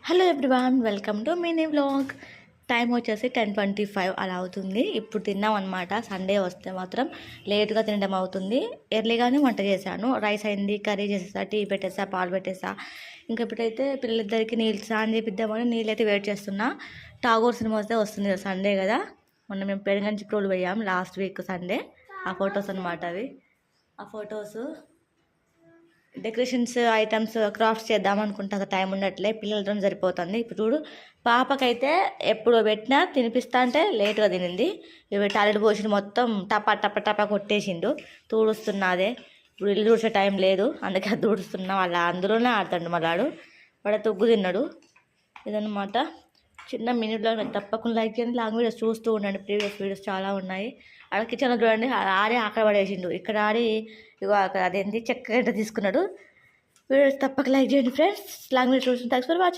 Hello everyone, welcome to mini vlog. Time వచ్చేసి 10:25 అలా అవుతుంది. ఇప్పుడు తిన్నాం అనమాట. సండే వస్తే మాత్రం లేట్గా తినడం అవుతుంది. ఎర్లీగానే వంట చేశాను. రైస్ అయింది, కర్రీ చేసేసా, టీ పెట్టేసా, పాలు పెట్టేసా. ఇంకా ఇప్పుడైతే పిల్లలిద్దరికి నీళ్ళు స్నానం చేపిద్దామని నీళ్ళు అయితే వెయిట్ చేస్తున్నా. టాగోర్ సినిమా వస్తే వస్తుంది కదా, సండే కదా. మొన్న మేము పెరుగంచి ప్రోలు పోయాం లాస్ట్ వీక్ సండే. ఆ ఫొటోస్ అనమాట అవి. ఆ ఫొటోస్ డెకరేషన్స్ ఐటమ్స్ క్రాఫ్ట్స్ చేద్దాం అనుకుంటా, టైం ఉండట్లే, పిల్లలతో సరిపోతుంది. ఇప్పుడు చూడు, పాపకైతే ఎప్పుడు పెట్టినా తినిపిస్తా అంటే లేట్గా తినింది. ఇవి టాయిలెట్ పోసిన మొత్తం టపా టపా టపా కొట్టేసిండు. తూడుస్తున్నదే. ఇప్పుడు ఇల్లు చూసే టైం లేదు, అందుకే అది తూడుస్తున్నా. వాళ్ళ అందులోనే ఆడుతాడు మళ్ళాడు. వాడు తొగ్గు తిన్నాడు. ఇదన్నమాట చిన్న మినీ బ్లాగ్. తప్పకుండా లైక్ చేయండి. లాంగ్ వీడియోస్ చూస్తూ ఉండండి. ప్రీవియస్ వీడియోస్ చాలా ఉన్నాయి. అక్కడ కిచెన్లో చూడండి, ఆడి అక్కడ పడేసిండు. ఇక్కడ ఆడి ఇగో అక్కడ అదేంటి చెక్క గంట తీసుకున్నాడు. వీడియోస్ తప్పక లైక్ చేయండి ఫ్రెండ్స్. లాంగ్ వీడియోస్ చూసి థ్యాంక్స్ ఫర్ వాచింగ్.